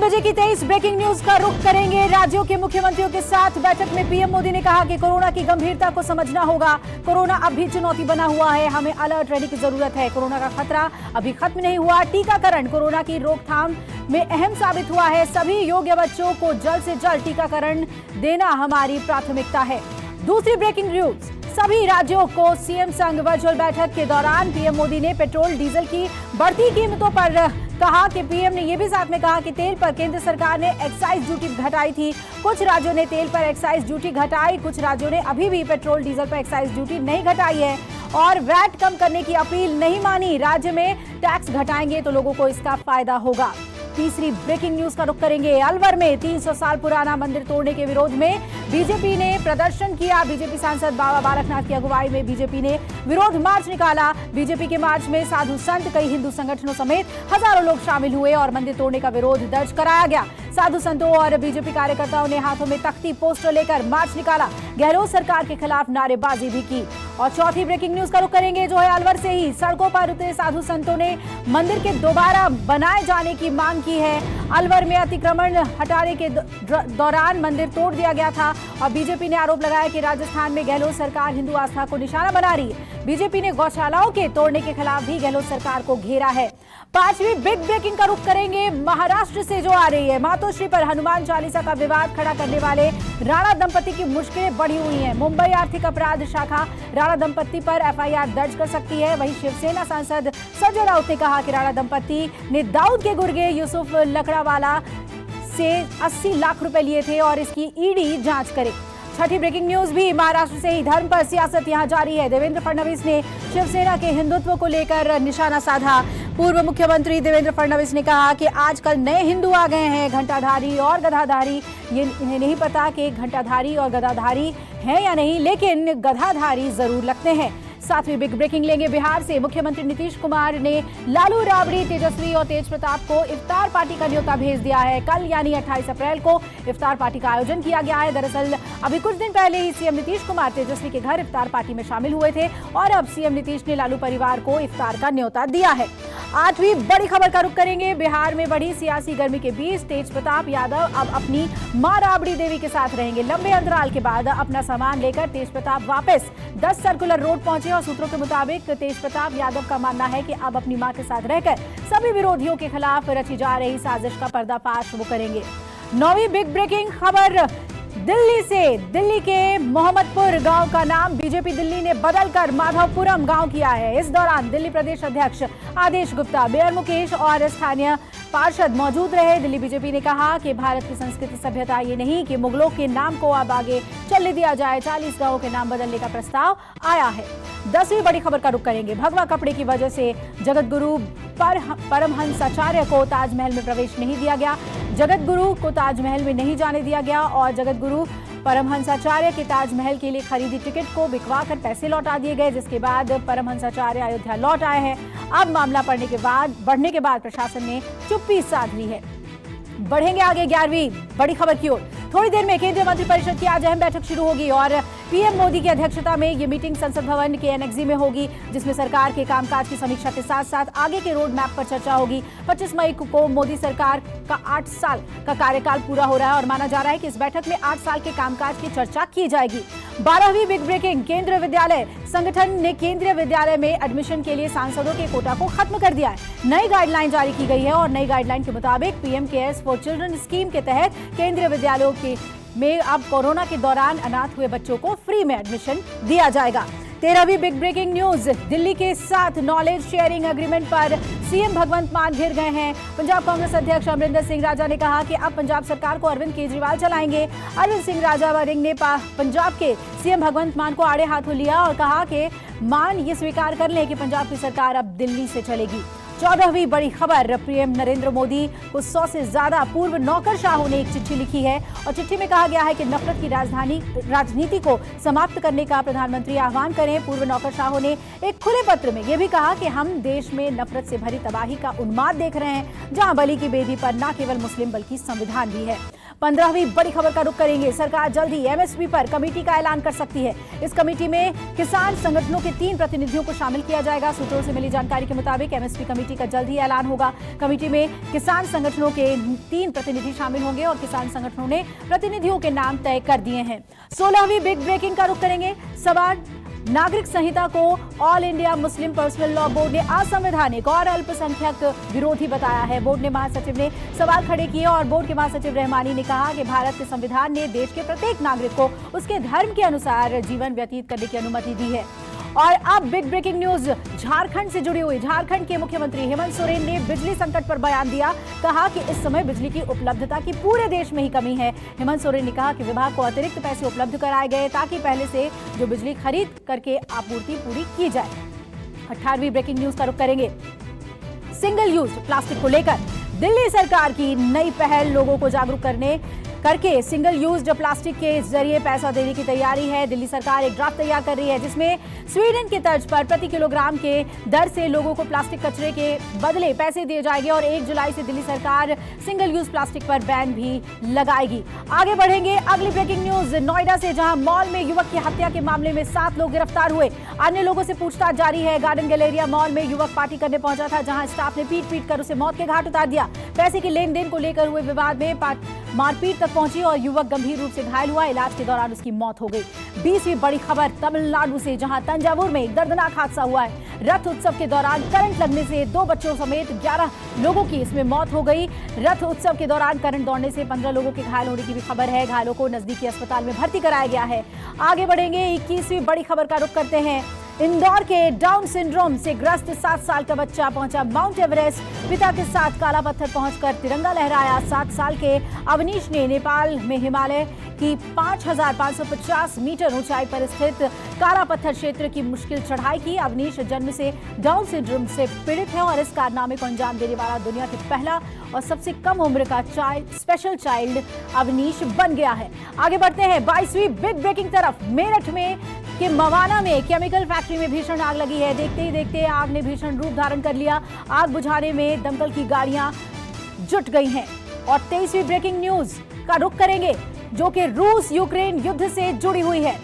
बजे की 23 breaking news का रुख करेंगे। राज्यों के मुख्यमंत्रियों के साथ बैठक में पीएम मोदी ने कहा कि कोरोना की गंभीरता को समझना होगा। कोरोना अब भी चुनौती बना हुआ है, हमें अलर्ट रहने की जरूरत है। कोरोना का खतरा अभी खत्म नहीं हुआ। टीकाकरण कोरोना की रोकथाम में अहम साबित हुआ है। सभी योग्य बच्चों को जल्द से जल्द टीकाकरण देना हमारी प्राथमिकता है। दूसरी ब्रेकिंग न्यूज, सभी राज्यों को सीएम संग वर्चुअल बैठक के दौरान पीएम मोदी ने पेट्रोल डीजल की बढ़ती कीमतों पर कहा कि पीएम ने यह भी साथ में कहा कि तेल पर केंद्र सरकार ने एक्साइज ड्यूटी घटाई थी। कुछ राज्यों ने तेल पर एक्साइज ड्यूटी घटाई, कुछ राज्यों ने अभी भी पेट्रोल डीजल पर एक्साइज ड्यूटी नहीं घटाई है और वैट कम करने की अपील नहीं मानी। राज्य में टैक्स घटाएंगे तो लोगों को इसका फायदा होगा। तीसरी ब्रेकिंग न्यूज का रुख करेंगे। अलवर में 300 साल पुराना मंदिर तोड़ने के विरोध में बीजेपी ने प्रदर्शन किया। बीजेपी सांसद बाबा बालकनाथ की अगुवाई में बीजेपी ने विरोध मार्च निकाला। बीजेपी के मार्च में साधु संत, कई हिंदू संगठनों समेत हजारों लोग शामिल हुए और मंदिर तोड़ने का विरोध दर्ज कराया गया। साधु संतों और बीजेपी कार्यकर्ताओं ने हाथों में तख्ती, पोस्टर लेकर मार्च निकाला। गहलोत सरकार के खिलाफ नारेबाजी भी की। और चौथी ब्रेकिंग न्यूज का रुख करेंगे, जो है अलवर से ही। सड़कों पर उतरे साधु संतों ने मंदिर के दोबारा बनाए जाने की मांग की है। अलवर में अतिक्रमण हटाने के दौरान मंदिर तोड़ दिया गया था और बीजेपी ने आरोप लगाया कि राजस्थान में गहलोत सरकार हिंदू आस्था को निशाना बना रही है। बीजेपी ने गौशालाओं के तोड़ने के खिलाफ भी गहलोत सरकार को घेरा है। पांचवी बिग ब्रेकिंग का रुख करेंगे महाराष्ट्र से, जो आ रही है। मातोश्री पर हनुमान चालीसा का विवाद खड़ा करने वाले राणा दंपति की मुश्किलें बढ़ी हुई हैं। मुंबई आर्थिक अपराध शाखा राणा दंपति पर एफआईआर दर्ज कर सकती है। वहीं शिवसेना सांसद संजय राउत ने कहा कि राणा दंपति ने दाऊद के गुर्गे यूसुफ लकड़ावाला से 80 लाख रुपए लिए थे और इसकी ईडी जांच करे। छठी ब्रेकिंग न्यूज भी महाराष्ट्र से ही। धर्म पर सियासत यहां जारी है। देवेंद्र फडणवीस ने शिवसेना के हिंदुत्व को लेकर निशाना साधा। पूर्व मुख्यमंत्री देवेंद्र फडणवीस ने कहा कि आजकल नए हिंदू आ गए हैं, घंटाधारी और गधाधारी। ये इन्हें नहीं पता कि घंटाधारी और गधाधारी हैं या नहीं, लेकिन गधाधारी जरूर लगते हैं। सातवीं बिग ब्रेकिंग लेंगे बिहार से। मुख्यमंत्री नीतीश कुमार ने लालू, राबड़ी, तेजस्वी और तेज प्रताप को इफ्तार पार्टी का न्योता भेज दिया है। कल यानी 28 अप्रैल को इफ्तार पार्टी का आयोजन किया गया है। दरअसल अभी कुछ दिन पहले ही सीएम नीतीश कुमार तेजस्वी के घर इफ्तार पार्टी में शामिल हुए थे और अब सीएम नीतीश ने लालू परिवार को इफ्तार का न्योता दिया है। आठवीं बड़ी खबर का रुख करेंगे। बिहार में बढ़ी सियासी गर्मी के बीच तेज प्रताप यादव अब अपनी मां राबड़ी देवी के साथ रहेंगे। लंबे अंतराल के बाद अपना सामान लेकर तेज प्रताप वापस 10 सर्कुलर रोड पहुंचे और सूत्रों के मुताबिक तेज प्रताप यादव का मानना है कि अब अपनी मां के साथ रहकर सभी विरोधियों के खिलाफ रची जा रही साजिश का पर्दाफाश वो करेंगे। नौवीं बिग ब्रेकिंग खबर दिल्ली से। दिल्ली के मोहम्मदपुर गांव का नाम बीजेपी दिल्ली ने बदलकर माधवपुरम गांव किया है। इस दौरान दिल्ली प्रदेश अध्यक्ष आदेश गुप्ता, मेयर मुकेश और स्थानीय पार्षद मौजूद रहे। दिल्ली बीजेपी ने कहा कि भारत की संस्कृति सभ्यता ये नहीं कि मुगलों के नाम को अब आगे चलने दिया जाए। 40 गांवों के नाम बदलने का प्रस्ताव आया है। 10वीं बड़ी खबर का रुख करेंगे। भगवा कपड़े की वजह से जगत गुरु परमहंस आचार्य को ताजमहल में प्रवेश नहीं दिया गया। जगत गुरु को ताजमहल में नहीं जाने दिया गया और जगत गुरु परमहंसाचार्य के ताजमहल के लिए खरीदी टिकट को बिकवा कर पैसे लौटा दिए गए, जिसके बाद परमहंसाचार्य अयोध्या लौट आए हैं। अब मामला बढ़ने के बाद प्रशासन ने चुप्पी साध ली है। बढ़ेंगे आगे 11वीं बड़ी खबर की ओर। थोड़ी देर में केंद्रीय मंत्रिपरिषद की आज अहम बैठक शुरू होगी और पीएम मोदी की अध्यक्षता में ये मीटिंग संसद भवन के एनेक्सी में होगी, जिसमें सरकार के कामकाज की समीक्षा के साथ साथ आगे के रोड मैप पर चर्चा होगी। 25 मई को मोदी सरकार का 8 साल का कार्यकाल पूरा हो रहा है और माना जा रहा है कि इस बैठक में 8 साल के कामकाज की चर्चा की जाएगी। 12वीं बिग ब्रेकिंग, केंद्रीय विद्यालय संगठन ने केंद्रीय विद्यालय में एडमिशन के लिए सांसदों के कोटा को खत्म कर दिया है। नई गाइडलाइन जारी की गई है और नई गाइडलाइन के मुताबिक PM cares for children scheme के तहत केंद्रीय विद्यालयों में अब कोरोना के दौरान अनाथ हुए बच्चों को फ्री में एडमिशन दिया जाएगा। 13वीं बिग ब्रेकिंग न्यूज, दिल्ली के साथ नॉलेज शेयरिंग एग्रीमेंट पर सीएम भगवंत मान घिर गए हैं। पंजाब कांग्रेस अध्यक्ष अमरिंदर सिंह राजा ने कहा कि अब पंजाब सरकार को अरविंद केजरीवाल चलाएंगे। अरविंद सिंह राजा वरिंग ने पंजाब के सीएम भगवंत मान को आड़े हाथों लिया और कहा कि मान ये स्वीकार कर लें कि पंजाब की सरकार अब दिल्ली से चलेगी। 14वीं बड़ी खबर, पीएम नरेंद्र मोदी को 100 से ज्यादा पूर्व नौकरशाहों ने एक चिट्ठी लिखी है और चिट्ठी में कहा गया है कि नफरत की राजनीति को समाप्त करने का प्रधानमंत्री आह्वान करें। पूर्व नौकरशाहों ने एक खुले पत्र में यह भी कहा कि हम देश में नफरत से भरी तबाही का उन्माद देख रहे हैं, जहां बलि की बेदी पर न केवल मुस्लिम बल्कि संविधान भी है। 15वीं बड़ी खबर का रुख करेंगे। सरकार जल्द ही एमएसपी पर कमेटी का ऐलान कर सकती है। इस कमेटी में किसान संगठनों के 3 प्रतिनिधियों को शामिल किया जाएगा। सूत्रों से मिली जानकारी के मुताबिक एमएसपी कमेटी का जल्द ही ऐलान होगा। कमेटी में किसान संगठनों के 3 प्रतिनिधि शामिल होंगे और किसान संगठनों ने प्रतिनिधियों के नाम तय कर दिए हैं। 16वीं बिग ब्रेकिंग का रुख करेंगे। सवाल नागरिक संहिता को all India Muslim personal law board ने असंवैधानिक और अल्पसंख्यक विरोधी बताया है। बोर्ड ने महासचिव ने सवाल खड़े किए और बोर्ड के महासचिव रहमानी ने कहा कि भारत के संविधान ने देश के प्रत्येक नागरिक को उसके धर्म के अनुसार जीवन व्यतीत करने की अनुमति दी है। और अब बिग ब्रेकिंग न्यूज झारखंड से जुड़ी हुई। झारखंड के मुख्यमंत्री हेमंत सोरेन ने बिजली संकट पर बयान दिया। कहा कि इस समय बिजली की उपलब्धता की पूरे देश में ही कमी है। हेमंत सोरेन ने कहा कि विभाग को अतिरिक्त पैसे उपलब्ध कराए गए ताकि पहले से जो बिजली खरीद करके आपूर्ति पूरी की जाए। 18वीं ब्रेकिंग न्यूज का रुख करेंगे। सिंगल यूज प्लास्टिक को लेकर दिल्ली सरकार की नई पहल लोगों को जागरूक करके सिंगल यूज्ड प्लास्टिक के जरिए पैसा देने की तैयारी है। दिल्ली सरकार एक ड्राफ्ट तैयार कर रही है जिसमें स्वीडन के तर्ज पर प्रति किलोग्राम के दर से लोगों को प्लास्टिक कचरे के बदले पैसे दिए जाएंगे और 1 जुलाई से दिल्ली सरकार सिंगल यूज प्लास्टिक पर बैन भी लगाएगी। आगे बढ़ेंगे। अगली ब्रेकिंग न्यूज नोएडा से, जहां मॉल में युवक की हत्या के मामले में 7 लोग गिरफ्तार हुए। अन्य लोगों से पूछताछ जारी है। गार्डन गैलेरिया मॉल में युवक पार्टी करने पहुंचा था, जहां स्टाफ ने पीट कर उसे मौत के घाट उतार दिया। पैसे के लेन देन को लेकर हुए विवाद में मारपीट तक पहुंची और युवक गंभीर रूप से घायल हुआ। इलाज के दौरान उसकी मौत हो गई। 20वीं बड़ी खबर तमिलनाडु से, जहां तंजावुर में एक दर्दनाक हादसा हुआ है। रथ उत्सव के दौरान करंट लगने से 2 बच्चों समेत 11 लोगों की इसमें मौत हो गई। रथ उत्सव के दौरान करंट दौड़ने से 15 लोगों के घायल होने की भी खबर है। घायलों को नजदीकी अस्पताल में भर्ती कराया गया है। आगे बढ़ेंगे। 21वीं बड़ी खबर का रुख करते हैं। इंदौर के डाउन सिंड्रोम से ग्रस्त 7 साल का बच्चा पहुंचा माउंट एवरेस्ट। पिता के साथ काला पत्थर पहुंचकर तिरंगा लहराया। 7 साल के अवनीश ने नेपाल में हिमालय की 5550 मीटर ऊंचाई पर स्थित काला पत्थर क्षेत्र की मुश्किल चढ़ाई की। अवनीश जन्म से डाउन सिंड्रोम से पीड़ित है और इस कारनामे को अंजाम देने वाला दुनिया के पहला और सबसे कम उम्र का स्पेशल चाइल्ड अवनीश बन गया है। आगे बढ़ते हैं 22वीं बिग ब्रेकिंग तरफ। मेरठ में के मवाना में केमिकल फैक्ट्री में भीषण आग लगी है। देखते ही देखते आग ने भीषण रूप धारण कर लिया। आग बुझाने में दमकल की गाड़ियां जुट गई हैं। और 23वीं ब्रेकिंग न्यूज का रुख करेंगे, जो कि रूस यूक्रेन युद्ध से जुड़ी हुई है।